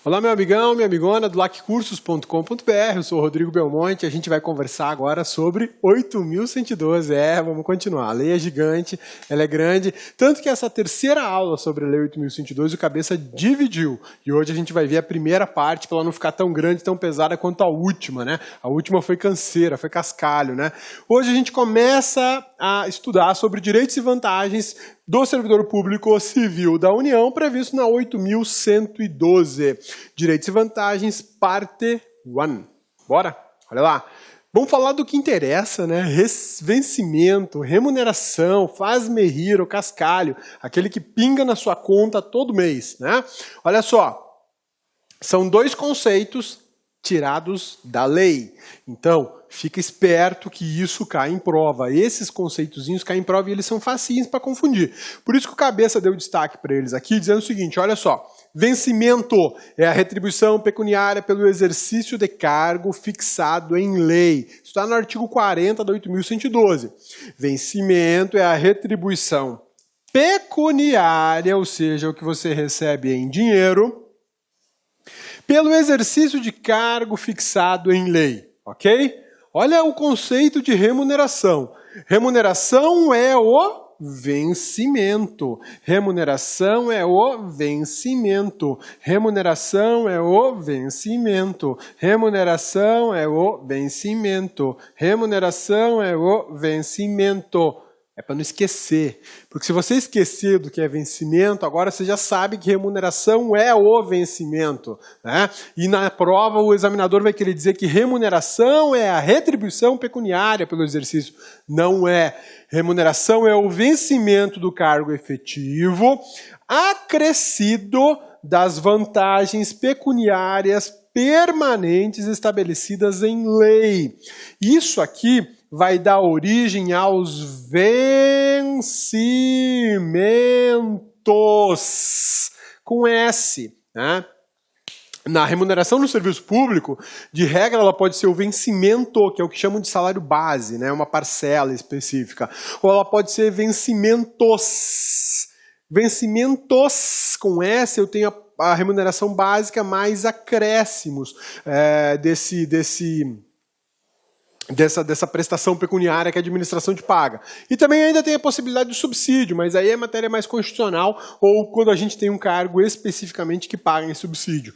Olá, meu amigão, minha amigona do laccursos.com.br, eu sou o Rodrigo Belmonte e a gente vai conversar agora sobre 8.112. Vamos continuar. A lei é gigante, ela é grande, tanto que essa terceira aula sobre a lei 8.112 o Cabeça dividiu. E hoje a gente vai ver a primeira parte para ela não ficar tão grande, tão pesada quanto a última, né? A última foi canseira, foi cascalho, né? Hoje a gente começa a estudar sobre direitos e vantagens do servidor público civil da União, previsto na 8.112. Direitos e vantagens, parte 1. Bora? Olha lá. Vamos falar do que interessa, né? Vencimento, remuneração, faz-me rir, o cascalho, aquele que pinga na sua conta todo mês, né? Olha só, são dois conceitos tirados da lei. Então, fica esperto que isso cai em prova. Esses conceitozinhos caem em prova e eles são facinhos para confundir. Por isso que o Cabeça deu destaque para eles aqui, dizendo o seguinte, olha só, vencimento é a retribuição pecuniária pelo exercício de cargo fixado em lei. Isso está no artigo 40 da 8.112. Vencimento é a retribuição pecuniária, ou seja, o que você recebe em dinheiro, pelo exercício de cargo fixado em lei, ok? Olha o conceito de remuneração. Remuneração é o vencimento. Remuneração é o vencimento. Remuneração é o vencimento. Remuneração é o vencimento. Remuneração é o vencimento. É para não esquecer, porque se você esquecer do que é vencimento, agora você já sabe que remuneração é o vencimento, né? E na prova o examinador vai querer dizer que remuneração é a retribuição pecuniária pelo exercício. Não é. Remuneração é o vencimento do cargo efetivo, acrescido das vantagens pecuniárias permanentes estabelecidas em lei. Isso aqui vai dar origem aos vencimentos, com S, né? Na remuneração no serviço público, de regra, ela pode ser o vencimento, que é o que chamam de salário base, né? Uma parcela específica. Ou ela pode ser vencimentos. Vencimentos, com S, eu tenho a remuneração básica mais acréscimos dessa prestação pecuniária que a administração te paga. E também ainda tem a possibilidade do subsídio, mas aí é matéria mais constitucional ou quando a gente tem um cargo especificamente que paga em subsídio.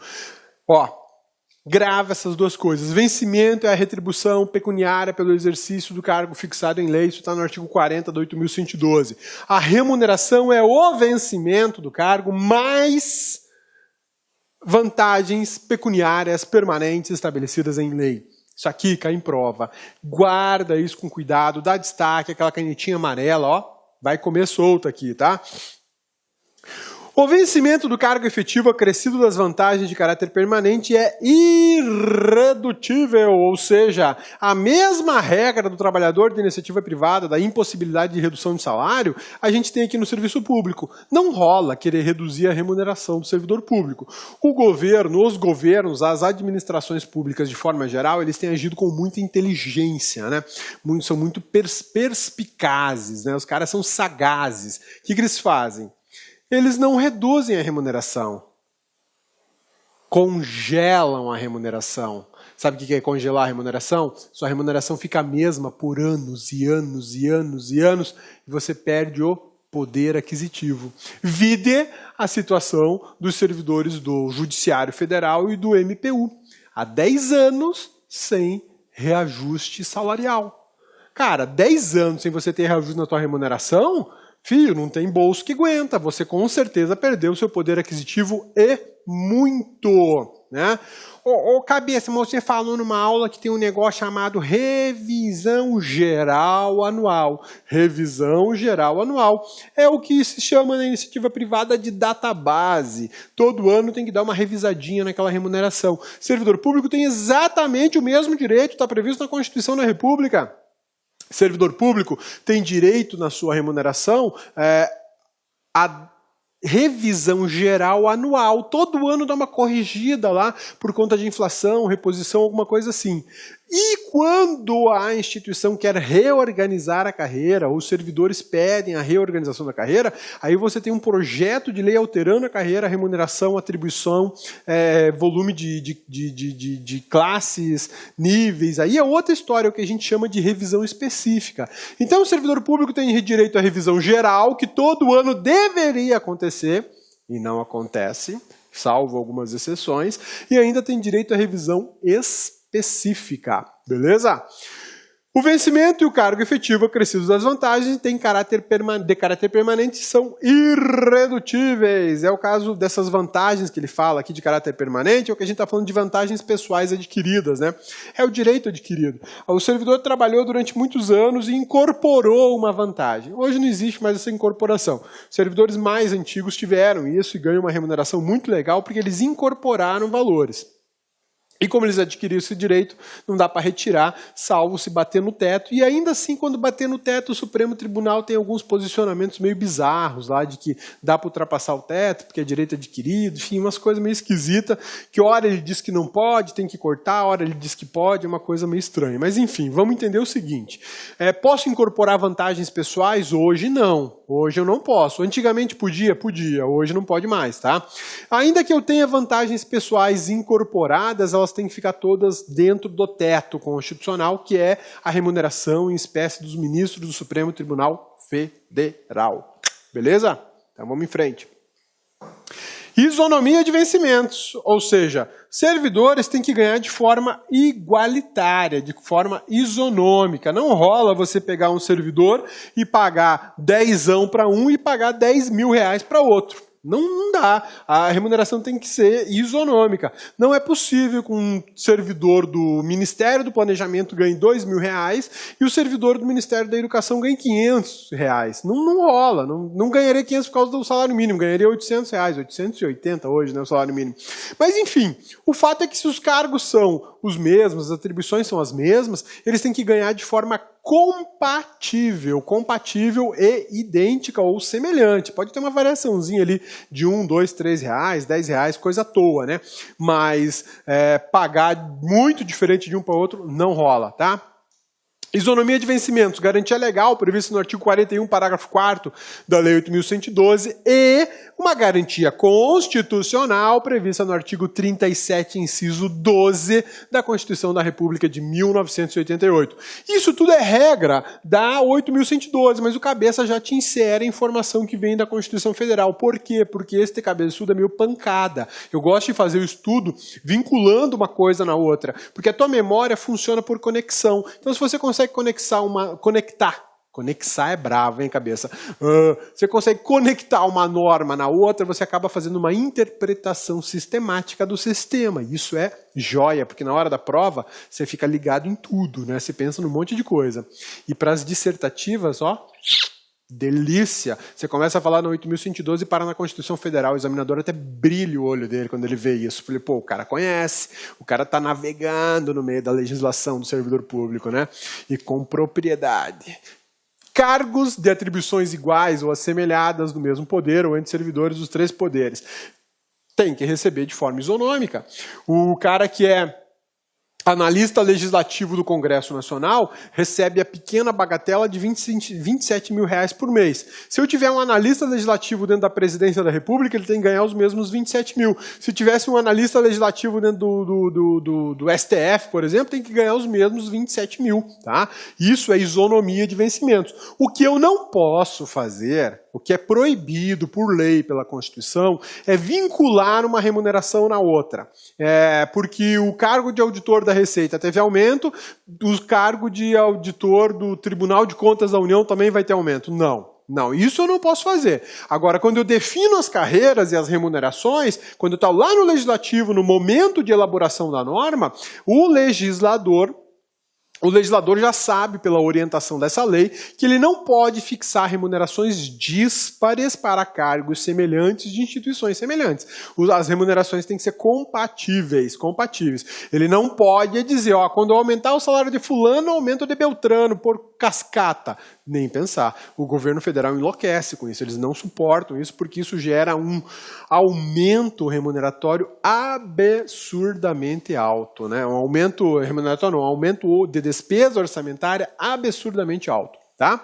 Ó, grava essas duas coisas. Vencimento é a retribuição pecuniária pelo exercício do cargo fixado em lei, isso está no artigo 40 da 8.112. A remuneração é o vencimento do cargo mais vantagens pecuniárias permanentes estabelecidas em lei. Isso aqui cai em prova. Guarda isso com cuidado, dá destaque, aquela canetinha amarela, ó, vai comer solta aqui, tá? O vencimento do cargo efetivo acrescido das vantagens de caráter permanente é irredutível, ou seja, a mesma regra do trabalhador de iniciativa privada, da impossibilidade de redução de salário, a gente tem aqui no serviço público. Não rola querer reduzir a remuneração do servidor público. O governo, os governos, as administrações públicas de forma geral, eles têm agido com muita inteligência, né? São muito perspicazes, né? Os caras são sagazes. O que eles fazem? Eles não reduzem a remuneração, congelam a remuneração. Sabe o que é congelar a remuneração? Sua remuneração fica a mesma por anos e anos e anos e anos e você perde o poder aquisitivo. Vide a situação dos servidores do Judiciário Federal e do MPU. Há 10 anos sem reajuste salarial. Cara, 10 anos sem você ter reajuste na tua remuneração... Filho, não tem bolso que aguenta, você com certeza perdeu o seu poder aquisitivo e muito, né? Cabeça, você falou numa aula que tem um negócio chamado revisão geral anual. Revisão geral anual é o que se chama na iniciativa privada de database. Todo ano tem que dar uma revisadinha naquela remuneração. Servidor público tem exatamente o mesmo direito, está previsto na Constituição da República. Servidor público tem direito na sua remuneração a revisão geral anual. Todo ano dá uma corrigida lá por conta de inflação, reposição, alguma coisa assim. E quando a instituição quer reorganizar a carreira, os servidores pedem a reorganização da carreira, aí você tem um projeto de lei alterando a carreira, remuneração, atribuição, volume de classes, níveis. Aí é outra história, o que a gente chama de revisão específica. Então o servidor público tem direito à revisão geral, que todo ano deveria acontecer, e não acontece, salvo algumas exceções, e ainda tem direito à revisão específica, beleza? O vencimento e o cargo efetivo acrescidos das vantagens têm caráter permanente e são irredutíveis. É o caso dessas vantagens que ele fala aqui de caráter permanente, é o que a gente está falando de vantagens pessoais adquiridas, né? É o direito adquirido. O servidor trabalhou durante muitos anos e incorporou uma vantagem. Hoje não existe mais essa incorporação. Os servidores mais antigos tiveram isso e ganham uma remuneração muito legal porque eles incorporaram valores. E como eles adquiriram esse direito, não dá para retirar, salvo se bater no teto. E ainda assim, quando bater no teto, o Supremo Tribunal tem alguns posicionamentos meio bizarros lá, de que dá para ultrapassar o teto, porque é direito adquirido, enfim, umas coisas meio esquisitas, que hora ele diz que não pode, tem que cortar, hora ele diz que pode, é uma coisa meio estranha. Mas enfim, vamos entender o seguinte, posso incorporar vantagens pessoais? Hoje não. Hoje eu não posso. Antigamente podia? Podia. Hoje não pode mais, tá? Ainda que eu tenha vantagens pessoais incorporadas, elas têm que ficar todas dentro do teto constitucional, que é a remuneração em espécie dos ministros do Supremo Tribunal Federal. Beleza? Então vamos em frente. Isonomia de vencimentos, ou seja, servidores têm que ganhar de forma igualitária, de forma isonômica. Não rola você pegar um servidor e pagar 10ão para um e pagar 10 mil reais para outro. Não dá. A remuneração tem que ser isonômica. Não é possível que um servidor do Ministério do Planejamento ganhe 2 mil reais e o servidor do Ministério da Educação ganhe 500 reais. Não rola. Não ganharia 500 por causa do salário mínimo. Ganharia 800 reais. 880 hoje, né, o salário mínimo. Mas, enfim, o fato é que se os cargos são os mesmos, as atribuições são as mesmas, eles têm que ganhar de forma compatível e idêntica ou semelhante. Pode ter uma variaçãozinha ali de 1, 2, 3 reais, 10 reais, coisa à toa, né? Mas pagar muito diferente de um para o outro não rola, tá? Isonomia de vencimentos, garantia legal, prevista no artigo 41, parágrafo 4º da Lei 8.112, e uma garantia constitucional prevista no artigo 37, inciso 12 da Constituição da República de 1988. Isso tudo é regra da 8.112, mas o cabeça já te insere a informação que vem da Constituição Federal. Por quê? Porque esse cabeçudo é meio pancada. Eu gosto de fazer o estudo vinculando uma coisa na outra, porque a tua memória funciona por conexão. Então, se você consegue conectar é bravo, hein, cabeça? Você consegue conectar uma norma na outra, você acaba fazendo uma interpretação sistemática do sistema. Isso é joia, porque na hora da prova você fica ligado em tudo, né? Você pensa num monte de coisa. E para as dissertativas, ó, delícia! Você começa a falar no 8.112 e para na Constituição Federal. O examinador até brilha o olho dele quando ele vê isso. Falei, pô, o cara conhece, o cara está navegando no meio da legislação do servidor público, né? E com propriedade. Cargos de atribuições iguais ou assemelhadas do mesmo poder ou entre servidores dos 3 poderes. Tem que receber de forma isonômica. O cara que é analista legislativo do Congresso Nacional recebe a pequena bagatela de 27 mil reais por mês. Se eu tiver um analista legislativo dentro da Presidência da República, ele tem que ganhar os mesmos 27 mil. Se tivesse um analista legislativo dentro do STF, por exemplo, tem que ganhar os mesmos 27 mil. Tá? Isso é isonomia de vencimentos. O que eu não posso fazer, o que é proibido por lei pela Constituição, é vincular uma remuneração na outra. Porque o cargo de auditor da Receita teve aumento, o cargo de auditor do Tribunal de Contas da União também vai ter aumento. Não, isso eu não posso fazer. Agora, quando eu defino as carreiras e as remunerações, quando eu estou lá no Legislativo, no momento de elaboração da norma, o legislador já sabe, pela orientação dessa lei, que ele não pode fixar remunerações díspares para cargos semelhantes de instituições semelhantes. As remunerações têm que ser compatíveis. Ele não pode dizer, ó, quando eu aumentar o salário de fulano, aumento de Beltrano, por cascata. Nem pensar. O governo federal enlouquece com isso, eles não suportam isso porque isso gera um aumento remuneratório absurdamente alto, né? Um aumento remuneratório, não, um aumento de despesa orçamentária absurdamente alto, tá?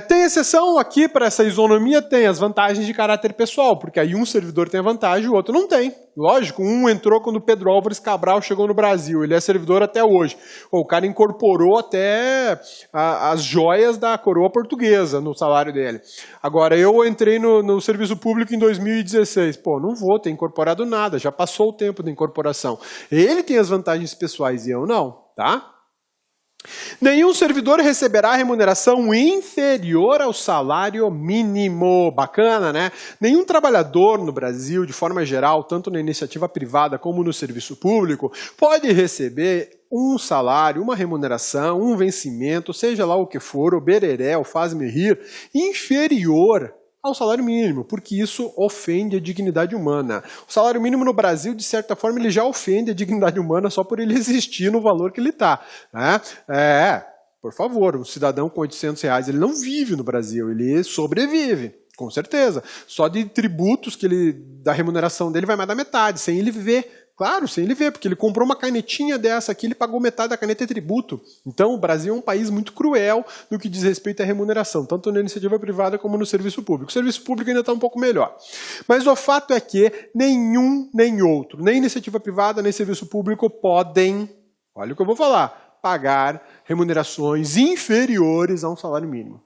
Tem exceção aqui para essa isonomia, tem as vantagens de caráter pessoal, porque aí um servidor tem a vantagem e o outro não tem. Lógico, um entrou quando o Pedro Álvares Cabral chegou no Brasil, ele é servidor até hoje. O cara incorporou até as joias da coroa portuguesa no salário dele. Agora, eu entrei no serviço público em 2016. Pô, não vou ter incorporado nada, já passou o tempo da incorporação. Ele tem as vantagens pessoais e eu não, tá? Nenhum servidor receberá remuneração inferior ao salário mínimo. Bacana, né? Nenhum trabalhador no Brasil, de forma geral, tanto na iniciativa privada como no serviço público, pode receber um salário, uma remuneração, um vencimento, seja lá o que for, o bereré, o faz-me rir, inferior ao salário mínimo, porque isso ofende a dignidade humana. O salário mínimo no Brasil, de certa forma, ele já ofende a dignidade humana só por ele existir no valor que ele está, né? Por favor, um cidadão com R$800, ele não vive no Brasil, ele sobrevive, com certeza. Só de tributos da remuneração dele vai mais da metade, sem ele viver. Claro, sem ele ver, porque ele comprou uma canetinha dessa aqui, ele pagou metade da caneta de tributo. Então, o Brasil é um país muito cruel no que diz respeito à remuneração, tanto na iniciativa privada como no serviço público. O serviço público ainda está um pouco melhor. Mas o fato é que nenhum nem outro, nem iniciativa privada, nem serviço público podem, olha o que eu vou falar, pagar remunerações inferiores a um salário mínimo.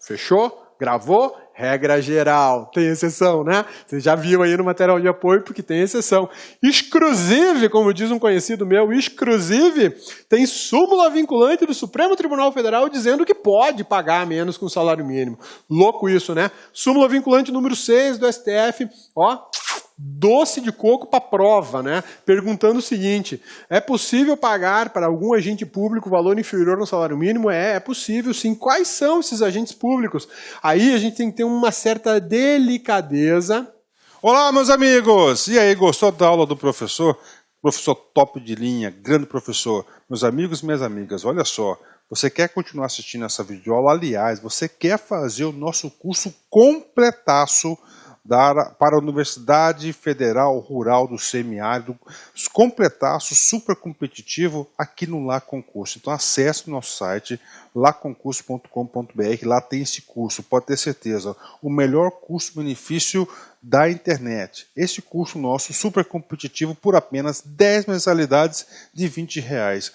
Fechou? Gravou? Regra geral. Tem exceção, né? Você já viu aí no material de apoio, porque tem exceção. Exclusive, como diz um conhecido meu, exclusive, tem súmula vinculante do Supremo Tribunal Federal dizendo que pode pagar menos com o salário mínimo. Louco isso, né? Súmula vinculante número 6 do STF, ó, doce de coco para prova, né? Perguntando o seguinte: é possível pagar para algum agente público valor inferior ao salário mínimo? É possível sim. Quais são esses agentes públicos? Aí a gente tem que ter uma certa delicadeza. Olá, meus amigos! E aí, gostou da aula do professor? Professor top de linha, grande professor. Meus amigos e minhas amigas, olha só. Você quer continuar assistindo essa videoaula? Aliás, você quer fazer o nosso curso completaço para a Universidade Federal Rural do Semiárido, completaço, super competitivo aqui no Lá Concurso. Então acesse o nosso site, laconcurso.com.br, lá tem esse curso, pode ter certeza, o melhor custo-benefício da internet. Esse curso nosso, super competitivo, por apenas 10 mensalidades de R$20.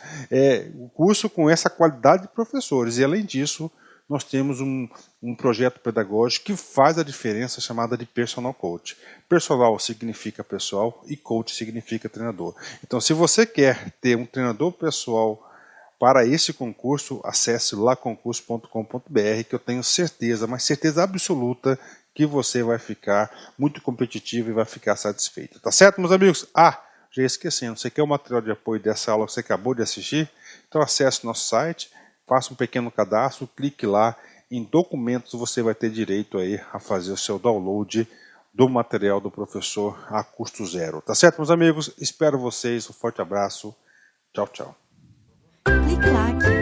O curso com essa qualidade de professores, e além disso, nós temos um projeto pedagógico que faz a diferença, chamada de Personal Coach. Personal significa pessoal e coach significa treinador. Então, se você quer ter um treinador pessoal para esse concurso, acesse laconcurso.com.br, que eu tenho certeza, mas certeza absoluta, que você vai ficar muito competitivo e vai ficar satisfeito. Tá certo, meus amigos? Já esquecendo, você quer o material de apoio dessa aula que você acabou de assistir? Então acesse o nosso site, faça um pequeno cadastro, clique lá, em documentos você vai ter direito aí a fazer o seu download do material do professor a custo zero. Tá certo, meus amigos? Espero vocês, um forte abraço, tchau, tchau. Clique lá.